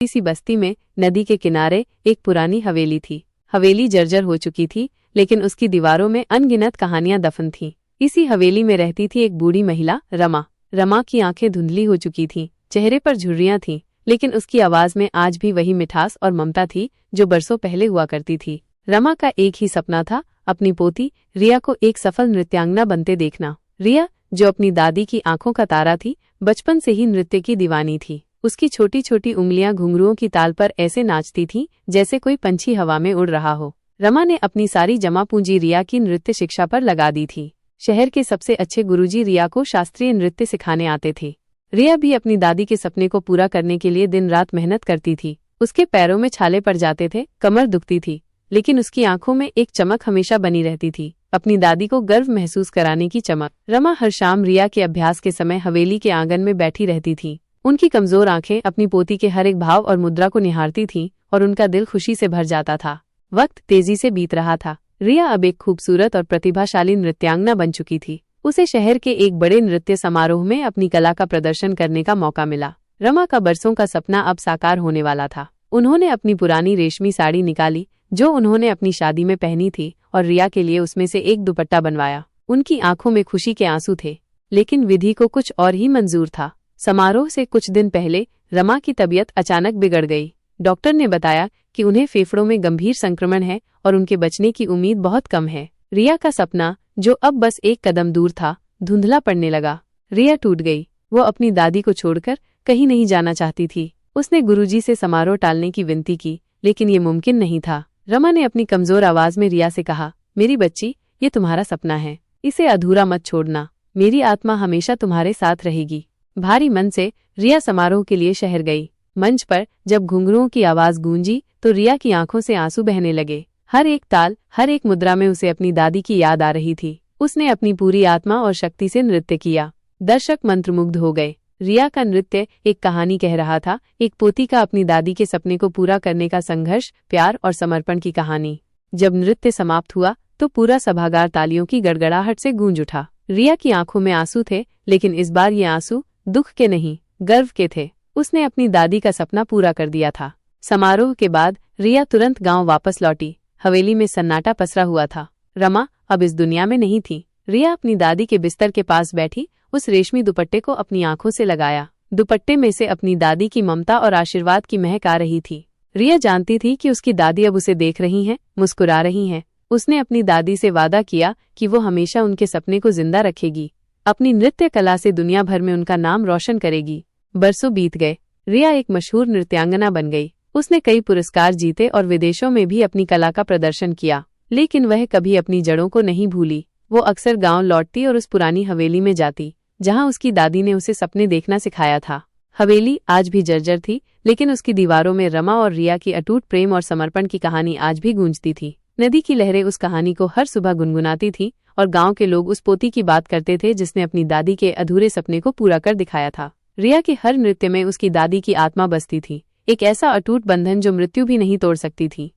सी बस्ती में नदी के किनारे एक पुरानी हवेली थी। हवेली जर्जर हो चुकी थी, लेकिन उसकी दीवारों में अनगिनत कहानियां दफन थीं। इसी हवेली में रहती थी एक बूढ़ी महिला, रमा। रमा की आंखें धुंधली हो चुकी थीं, चेहरे पर झुर्रियां थीं, लेकिन उसकी आवाज में आज भी वही मिठास और ममता थी जो बरसों पहले हुआ करती थी। रमा का एक ही सपना था, अपनी पोती रिया को एक सफल नृत्यांगना बनते देखना। रिया, जो अपनी दादी की आंखों का तारा थी, बचपन से ही नृत्य की दीवानी थी। उसकी छोटी छोटी उंगलियां घुंघरुओं की ताल पर ऐसे नाचती थीं जैसे कोई पंछी हवा में उड़ रहा हो। रमा ने अपनी सारी जमा पूंजी रिया की नृत्य शिक्षा पर लगा दी थी। शहर के सबसे अच्छे गुरुजी रिया को शास्त्रीय नृत्य सिखाने आते थे। रिया भी अपनी दादी के सपने को पूरा करने के लिए दिन रात मेहनत करती थी। उसके पैरों में छाले पड़ जाते थे, कमर दुखती थी, लेकिन उसकी आंखों में एक चमक हमेशा बनी रहती थी, अपनी दादी को गर्व महसूस कराने की चमक। रमा हर शाम रिया के अभ्यास के समय हवेली के आंगन में बैठी रहती थी। उनकी कमजोर आंखें अपनी पोती के हर एक भाव और मुद्रा को निहारती थीं और उनका दिल खुशी से भर जाता था। वक्त तेजी से बीत रहा था। रिया अब एक खूबसूरत और प्रतिभाशाली नृत्यांगना बन चुकी थी। उसे शहर के एक बड़े नृत्य समारोह में अपनी कला का प्रदर्शन करने का मौका मिला। रमा का बरसों का सपना अब साकार होने वाला था। उन्होंने अपनी पुरानी रेशमी साड़ी निकाली जो उन्होंने अपनी शादी में पहनी थी और रिया के लिए उसमें से एक दुपट्टा बनवाया। उनकी आंखों में खुशी के आंसू थे, लेकिन विधि को कुछ और ही मंजूर था। समारोह से कुछ दिन पहले रमा की तबीयत अचानक बिगड़ गई। डॉक्टर ने बताया कि उन्हें फेफड़ों में गंभीर संक्रमण है और उनके बचने की उम्मीद बहुत कम है। रिया का सपना, जो अब बस एक कदम दूर था, धुंधला पड़ने लगा। रिया टूट गई। वो अपनी दादी को छोड़कर कहीं नहीं जाना चाहती थी। उसने गुरुजी से समारोह टालने की विनती की, लेकिन ये मुमकिन नहीं था। रमा ने अपनी कमजोर आवाज में रिया से कहा, मेरी बच्ची, ये तुम्हारा सपना है, इसे अधूरा मत छोड़ना। मेरी आत्मा हमेशा तुम्हारे साथ रहेगी। भारी मन से रिया समारोह के लिए शहर गई। मंच पर जब घुंघरुओं की आवाज गूंजी तो रिया की आंखों से आंसू बहने लगे। हर एक ताल, हर एक मुद्रा में उसे अपनी दादी की याद आ रही थी। उसने अपनी पूरी आत्मा और शक्ति से नृत्य किया। दर्शक मंत्रमुग्ध हो गए। रिया का नृत्य एक कहानी कह रहा था, एक पोती का अपनी दादी के सपने को पूरा करने का संघर्ष, प्यार और समर्पण की कहानी। जब नृत्य समाप्त हुआ तो पूरा सभागार तालियों की गड़गड़ाहट से गूंज उठा। रिया की आंखों में आंसू थे, लेकिन इस बार ये आंसू दुख के नहीं, गर्व के थे। उसने अपनी दादी का सपना पूरा कर दिया था। समारोह के बाद रिया तुरंत गांव वापस लौटी। हवेली में सन्नाटा पसरा हुआ था। रमा अब इस दुनिया में नहीं थी। रिया अपनी दादी के बिस्तर के पास बैठी, उस रेशमी दुपट्टे को अपनी आंखों से लगाया। दुपट्टे में से अपनी दादी की ममता और आशीर्वाद की महक आ रही थी। रिया जानती थी कि उसकी दादी अब उसे देख रही हैं, मुस्कुरा रही हैं। उसने अपनी दादी से वादा किया कि वो हमेशा उनके सपने को जिंदा रखेगी, अपनी नृत्य कला से दुनिया भर में उनका नाम रोशन करेगी। बरसों बीत गए। रिया एक मशहूर नृत्यांगना बन गई। उसने कई पुरस्कार जीते और विदेशों में भी अपनी कला का प्रदर्शन किया, लेकिन वह कभी अपनी जड़ों को नहीं भूली। वो अक्सर गांव लौटती और उस पुरानी हवेली में जाती जहां उसकी दादी ने उसे सपने देखना सिखाया था। हवेली आज भी जर्जर थी, लेकिन उसकी दीवारों में रमा और रिया की अटूट प्रेम और समर्पण की कहानी आज भी गूंजती थी। नदी की लहरें उस कहानी को हर सुबह गुनगुनाती थीं और गांव के लोग उस पोती की बात करते थे जिसने अपनी दादी के अधूरे सपने को पूरा कर दिखाया था। रिया के हर नृत्य में उसकी दादी की आत्मा बसती थी, एक ऐसा अटूट बंधन जो मृत्यु भी नहीं तोड़ सकती थी।